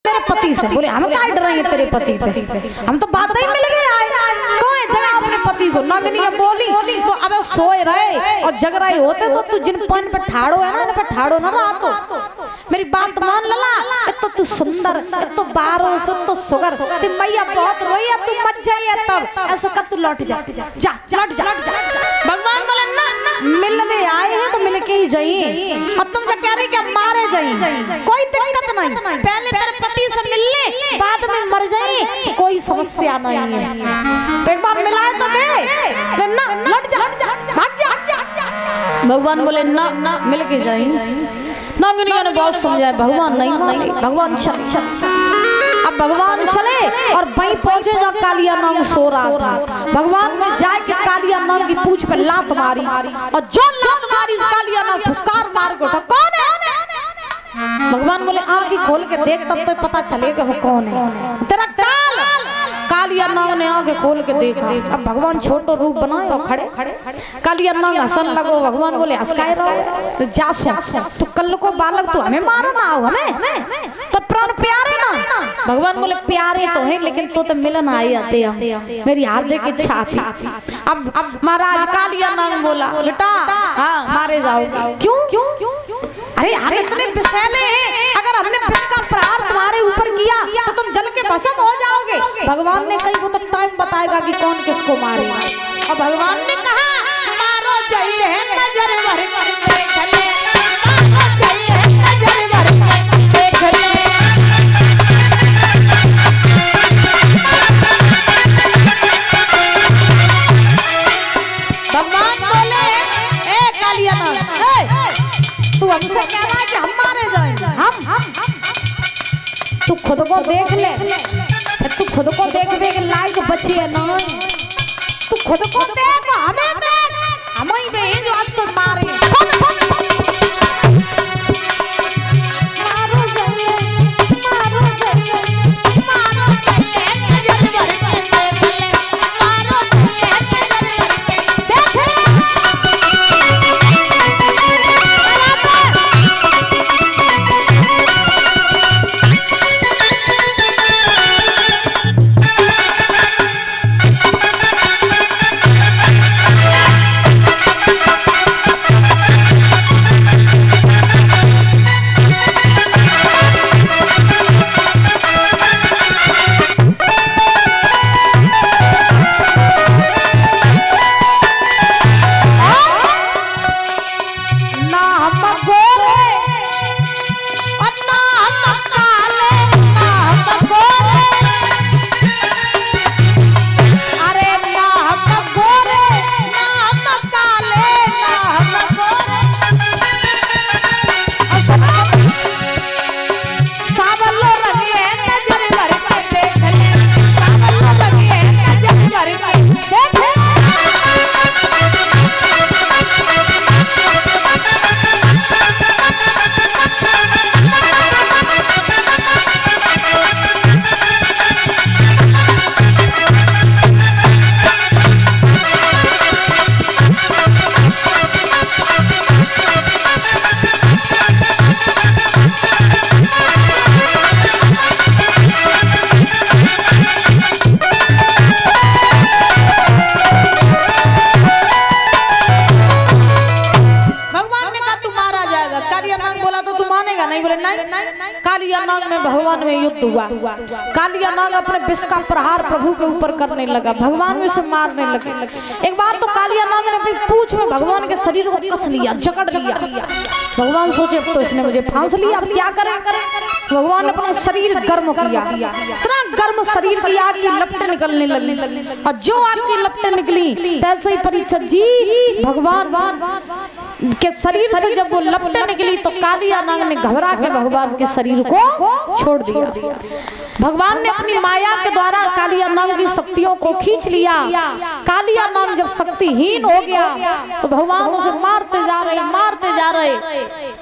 मेरे पति से। बोले हम क्या डरेंगे तेरे पति से, हम तो बात ही मिल गए आए कोई जगह अपने पति को। नगनी बोली तो अब सोए रहे और जग रहे होते तो जिन पन पे ठाड़ो है ना, इन पे ठाड़ो ना रहा तो मेरी बात मान लला। तो तू सुंदर, तो बारो से तो सुगर, ते मैया बहुत रोई है, तू मत जाइए तब ऐसा कर, तू लौट जा जा लौट जा। भगवान बोले ना मिलने आए हैं तो मिल के ही जाइए, और तुम जो कह रही कि मारे जाइए कोई दिक्कत नहीं, पहले तेरे पति से मिल ले बाद में मर जाइए कोई समस्या नहीं है। तो एक बार मिलाए तो दे ना, लट जा भाग जा। भगवान बोले ना मिल के जाइए। नागिनियों ने बहुत समझाया, भगवान नहीं माने, भगवान चले। अब भगवान चले और वहीं पहुंचे जब कालिया नाग सो रहा था। भगवान में जाके कालिया नाग की पूंछ पे लात मारी, और जो लात मारी कालिया नाग फुसकार मार के उठा, कौन है? भगवान बोले आंख खोल के देख तब तो पता चलेगा वो कौन है, तेरा काल। कालिया नाग ने आंखें खोल के देखा। अब भगवान छोटो रूप बनाए और खड़े। कालिया नाग हंसन लगो। भगवान बोले हंसकाए रहो तो जा सो, तो कल को बालक तो हमें मारो ना, आओ हमें तो प्राण प्यारे ना। भगवान बोले प्यारे तो है लेकिन तो मिलन आए आते हम, मेरी हार्दिक इच्छा थी। अब महाराज कालिया नाग बोला बेटा हाँ मारे जाओगे। क्यों? अरे हम इतने विषैले हैं, अगर हमने विष का प्रहार तुम्हारे ऊपर किया तो तुम जल के भस्म हो जाओगे। भगवान ने कही वो तो टाइम बताएगा कि कौन किसको मारे। और भगवान ने कहा मारो चाहिए नजर भर के देख ले, मारो चाहिए नजर भर के देख ले। भगवान बोले ए कालिया नाग, तू हमसे कह रहा है कि हम मारे जाएंगे? हम तू खुद को देख ले, तू खुद को देख लायक बची है ना, तू खुद को देख, हमें देख, हम ही में जो आज तो मारे। मारो जाइए, मारो जाइए, मारो जाइए नजर भर के देख ले, मारो जाइए नजर भर के देख ले। कालिया नाग में भगवान में युद्ध हुआ। कालिया नाग अपने विष का प्रहार प्रभु के ऊपर करने लगा, भगवान में उसे मारने लगे। एक बार तो कालिया नाग ने अपनी पूंछ में भगवान के शरीर को कस लिया, जकड़ लिया। भगवान सोचे अब तो इसने मुझे फांस लिया, अब क्या करें? भगवान ने अपना शरीर गर्म किया, इतना गर्म शरीर की आग की लपटें निकलने लगी, और जो आग की लपटें निकली तैसे ही परीक्षित जी भगवान के शरीर से जब वो लपटें निकली तो कालिया नाग ने घबरा के भगवान के शरीर को छोड़ दिया। भगवान ने अपनी माया के द्वारा कालिया नाग की शक्तियों को खींच लिया। कालिया नाग जब शक्तिहीन हो गया तो भगवान उसे मारते जा रहे।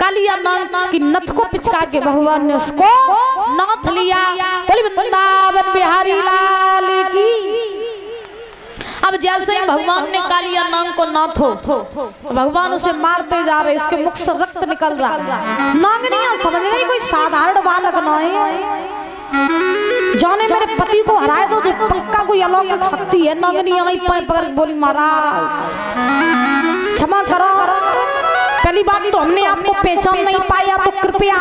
कालिया नाग की नथ को पिचका के भगवान ने उसको नाथ लिया। बोली वृंदावन बिहारी लाल की। अब जैसे ही भगवान ने कालिया नाग को नाथो, भगवान उसे मारते जा रहे, इसके मुख से रक्त निकल रहा। नागिनियां समझ गई कोई साधारण बालक नहीं, जाने मेरे पति को हराए दो, जो पक्का कोई अलौकिक शक्ति है। नागनी आई पैर पकड़ बोली महाराज क्षमा करो, पहली बात तो हमने आपको पहचान नहीं पाया, तो कृपया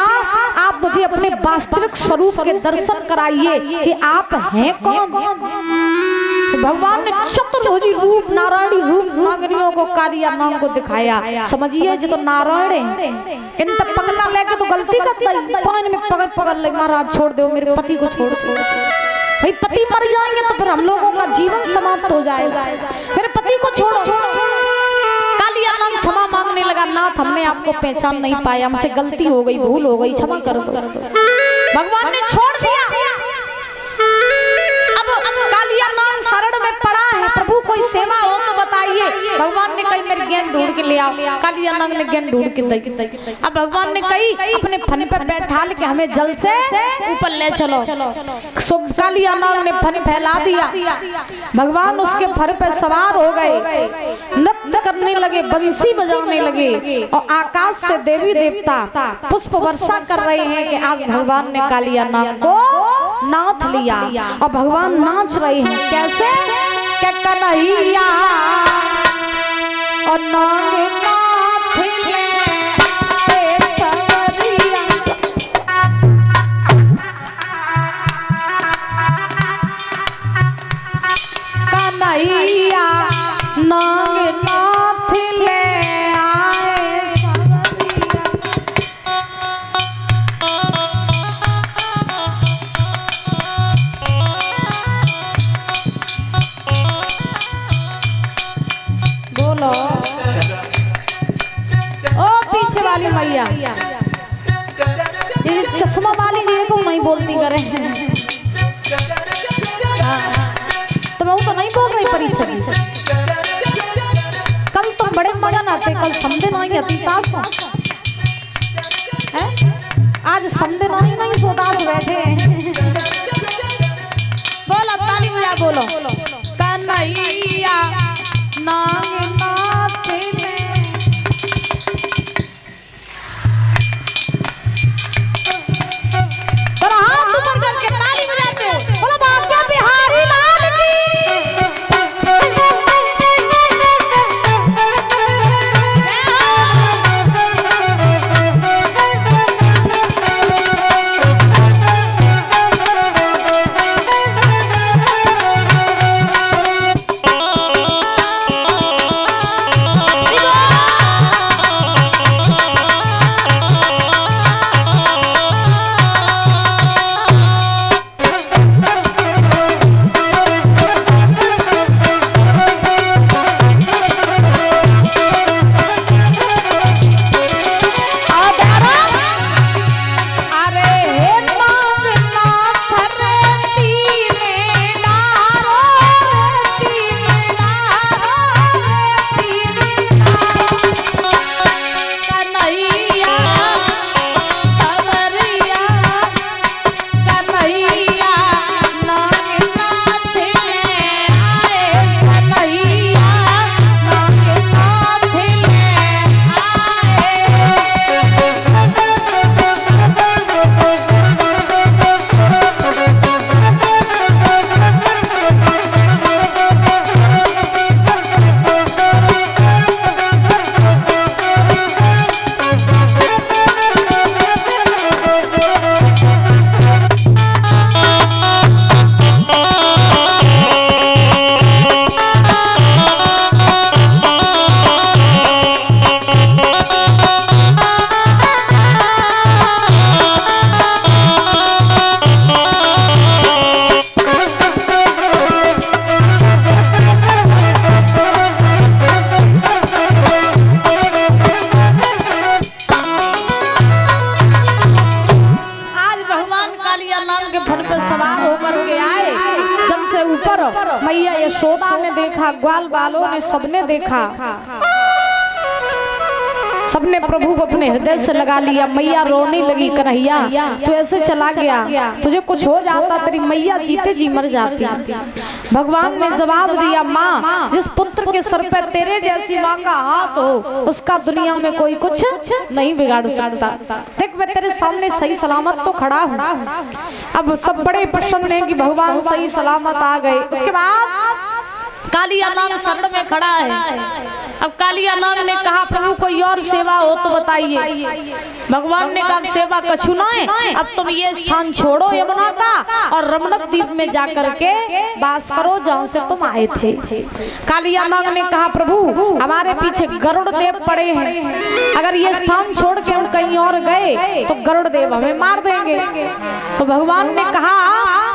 आप मुझे अपने वास्तविक स्वरूप के दर्शन कराइए कि आप हैं कौन। भगवान ने चतुर्भुजी रूप नारायणी रूप नागरियों को कालिया नाग को दिखाया। समझिए जो तो नारायण है, इन तक पकड़ना लेके तो गलती करता है, पान में पकड़ पकड़ ले महाराज छोड़ दो मेरे पति को, छोड़ भाई पति मर जाएंगे तो फिर हम लोगों का जीवन समाप्त हो जाएगा, मेरे पति को छोड़ो। कालिया नाग क्षमा मांगने लगा, नाथ हमने आपको पहचान नहीं पाया, हमसे गलती हो गई, भूल हो गई, क्षमा कर दो। भगवान ने छोड़ दिया। अब कालिया नाग शरण में पड़ा है, प्रभु कोई सेवा हो तो बताइए। भगवान ने कही मेरे गेंद ढूंढ के ले आओ। कालिया नाग ने गेंद ढूंढ के दी। अब भगवान ने कही अपने फन पर बैठा के हमें जल से ऊपर ले चलो। कालिया नाग ने फन फैला दिया, भगवान उसके फर पर सवार हो गए, नृत्य करने लगे, बंसी बजाने लगे, और आकाश से देवी देवता पुष्प वर्षा कर रहे हैं कि आज भगवान ने कालिया नाग को नाथ लिया। और भगवान नाच रहे हैं कैसे, क्या कन्हैया और नाग नाथ ले आए सवरिया। कन्हैया नाग नाथ ले आए सवरिया। बोलो ओ पीछे वाली मैया, ये चश्मा वाली जी को नहीं बोलती करे, तो मैं तो नहीं बोल रही परीक्षा की। कल तुम बड़े मगन आते, कल समझे नहीं आती पास हो, आज समझे नहीं सोदास बैठे हैं। बोलो ताली बजा, बोलो कन्हैया नाग नाथ ले। बोलो हाथ ऊपर करके ताली बजाते हो, बोलो बाबा बिहारी लाल की। मैया यशोदा ने देखा, ग्वाल बालों ने सबने देखा। सबने प्रभु को अपने हृदय से लगा लिया। मैया रोने लगी, कन्हैया तू ऐसे चला गया, तुझे कुछ हो जाता तेरी मैया जीते जी मर जाती। भगवान ने जवाब दिया, माँ जिस पुत्र के सर पे तेरे जैसी माँ का हाथ हो उसका दुनिया में कोई कुछ नहीं बिगाड़ सकता। देख मैं तेरे सामने सही सलामत तो खड़ा हूँ। अब सब बड़े प्रसन्न हैं कि भगवान सही सलामत आ गए। उसके बाद कालिया नाग शरण में खड़ा है। अब कालिया नाग ने कहा, प्रभु कोई और सेवा हो तो बताइए। भगवान ने कहा, सेवा कछु ना है, अब तुम ये स्थान छोड़ो यमुना का और रमणक द्वीप में जाकर के वास करो जहाँ से तुम आए थे। कालिया नाग ने कहा, प्रभु हमारे पीछे गरुड़ देव पड़े हैं, अगर ये स्थान छोड़ के हम कहीं और गए तो गरुड़ देव हमें मार देंगे। तो भगवान ने कहा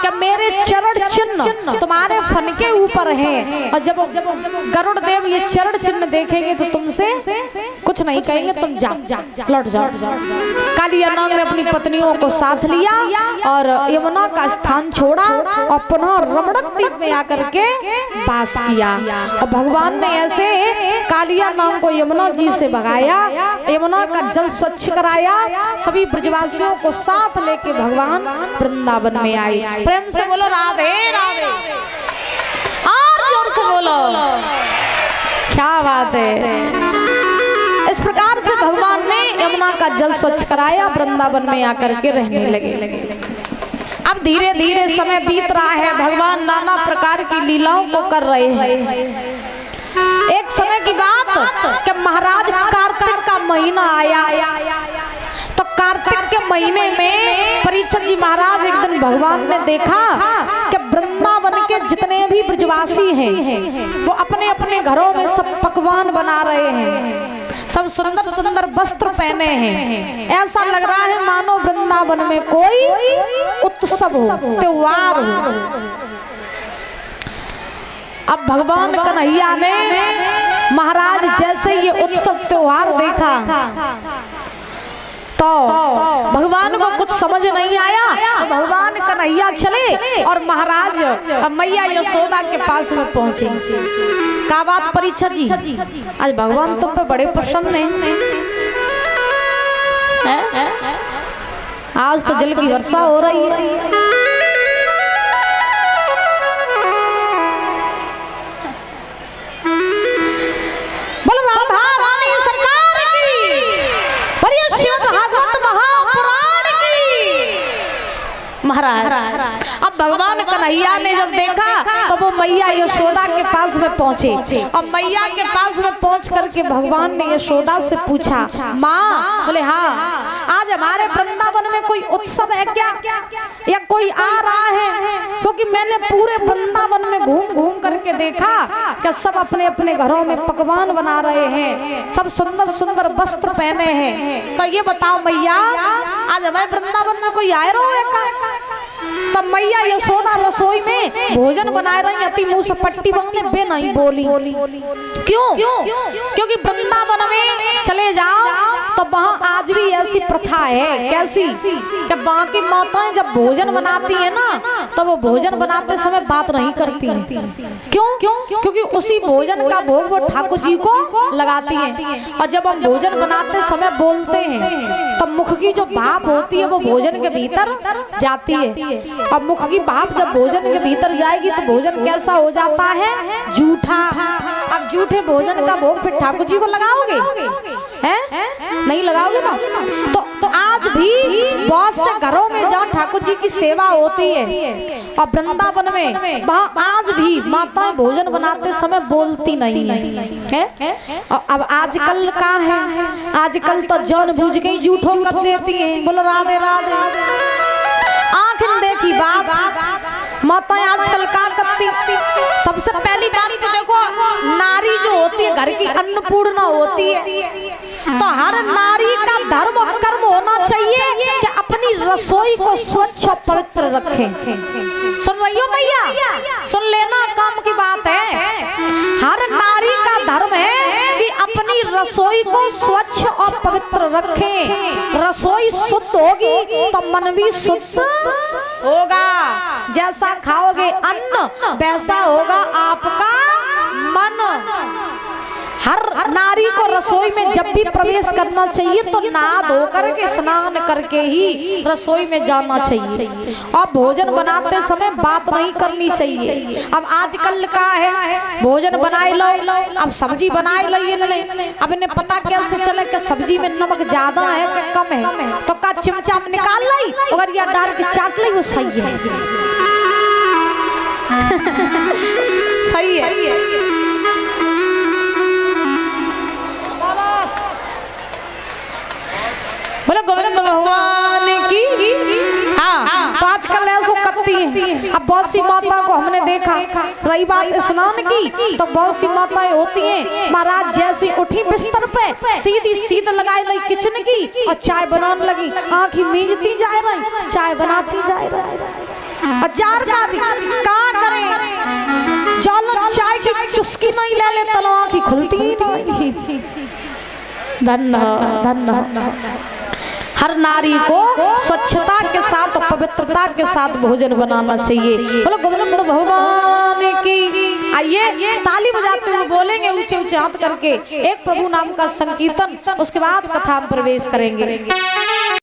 कि मेरे चरण चिन्ह तुम्हारे फन के ऊपर है, और जब गरुड़ देव ये चरण चिन्ह देखेंगे तो तुमसे कुछ नहीं कहेंगे, तुम जाओ लौट जाओ। कालिया नाग ने अपनी पत्नियों को साथ लिया और यमुना का स्थान छोड़ा और पुनः रमणक द्वीप में आकर के वास किया। और भगवान ने ऐसे कालिया नाग को यमुना जी से भगाया, यमुना का जल स्वच्छ कराया, सभी ब्रजवासियों को साथ लेके भगवान वृंदावन में आए। प्रेम से बोलो राधे राधे, और जोर से बोलो, क्या बात है। इस प्रकार से भगवान ने यमुना का जल स्वच्छ कराया, वृंदावन में आकर के रहने लगे। अब धीरे धीरे समय बीत रहा है, भगवान नाना प्रकार की लीलाओं को कर रहे हैं। एक समय की बात कि महाराज कार्तिक का महीना आया, तो कार्तिक के महीने में परीक्षित जी महाराज एक दिन भगवान ने देखा कि वृंदावन के जितने भी ब्रजवासी हैं वो अपने अपने घरों में सब पकवान बना रहे हैं, सब सुंदर सुंदर वस्त्र पहने हैं। ऐसा लग रहा है मानो वृंदावन में कोई उत्सव हो, त्योहार हो। अब भगवान कन्हैया ने महाराज जैसे ये उत्सव त्योहार देखा तो भगवान को कुछ समझ नहीं आया। तो भगवान कन्हैया चले और महाराज मैया यशोदा के पास में पहुंचे। क्या बात परीक्षित जी, आज भगवान तुम पे बड़े प्रसन्न हैं। आज तो जल की वर्षा हो रही है। महाराज अब भगवान कन्हैया ने जब देखा तो वो मैया यशोदा के पास में पहुंचे और मैया के पास में पहुंच करके भगवान ने यशोदा से पूछा, माँ? बोले हाँ। आज हमारे वृंदावन में कोई उत्सव है क्या, या कोई आ रहा है? क्योंकि मैंने पूरे वृंदावन में घूम घूम करके देखा कि सब अपने अपने घरों में पकवान बना रहे हैं, सब सुंदर सुंदर वस्त्र पहने हैं। तो ये बताओ मैया, आज हमारे वृंदावन में कोई आए रहो है? तब मैया यशोदा रसोई में भोजन बनाए रही, अति मुंह से पट्टी बांधे बे नहीं बोली। क्यों? क्योंकि वृंदावन में चले जाओ तो वहाँ आज भी ऐसी प्रथा है। कैसी? कि बाकी माताएं जब भोजन बनाती है ना तो वो भोजन बनाते समय बात नहीं करती हैं। क्यों? क्योंकि उसी भोजन का भोग वो ठाकुर जी को लगाती हैं, और जब हम भोजन बनाते समय बोलते हैं तो मुख की जो भाप होती है वो भोजन के भीतर जाती है, और मुख की भाप जब भोजन के भीतर जाएगी तो भोजन कैसा हो जाता है? जूठा। अब जूठे भोजन का भोग फिर ठाकुर जी को लगाओगे? हैं? नहीं लगाओगे ना। तो आज भी बहुत से घरों में जहाँ ठाकुर जी की सेवा होती है और वृंदावन में वहाँ आज भी माताएं भोजन बनाते समय बोलती नहीं है। अब आजकल का है, आजकल तो जानबूझ के जूठों कर देती हैं। बोलो राधे राधे। आखिर देखी बात, माताएं आजकल क्या करती? सबसे पहली बात तो देखो, नारी जो होती है घर की अन्नपूर्णा होती है, तो हर नारी का धर्म और कर्म होना चाहिए कि अपनी रसोई को स्वच्छ और पवित्र रखे। सुन रही हो मैया? सुन लेना, काम की बात है। हर नारी का धर्म है कि अपनी रसोई को स्वच्छ और पवित्र रखें। रसोई शुद्ध होगी तो मन भी शुद्ध होगा। जैसा खाओगे अन्न वैसा होगा आपका मन। हर नारी को रसोई में जब भी प्रवेश करना चाहिए तो नहा धो करके स्नान करके ही रसोई में जाना चाहिए। और भोजन बनाते समय बात नहीं करनी चाहिए। अब आजकल का है भोजन बनाए लो, अब सब्जी बनाए लो, अब इन्हें पता कैसे चले कि सब्जी में नमक ज्यादा है कि कम है, तो का चिमचा में निकाल ली अगर या डाल के चाट ली, वो सही है। सही है। बोले गोविंद भगवान की। हाँ, तो आजकल ऐसो करती है। अब बहुत सी माता को हमने देखा, रही बात स्नान की, तो बहुत सी माताएं होती हैं महाराज जैसी उठी बिस्तर पे सीधी सीध लगाई लगी किचन की और चाय बनाने लगी, आंखी मींजती जा रही, चाय बनाती जा रही। हजार का करें, चलो चाय की चुस्की नहीं ले ले तलो आंखी खुलती ही नहीं। धन्य हर नारी को स्वच्छता के साथ और पवित्रता के साथ भोजन बनाना चाहिए। बोलो गोविंद भगवान की। आइए ताली बजाते हुए बोलेंगे ऊंचे ऊंचे हाथ करके एक प्रभु नाम का संकीर्तन, उसके बाद कथा में प्रवेश करेंगे।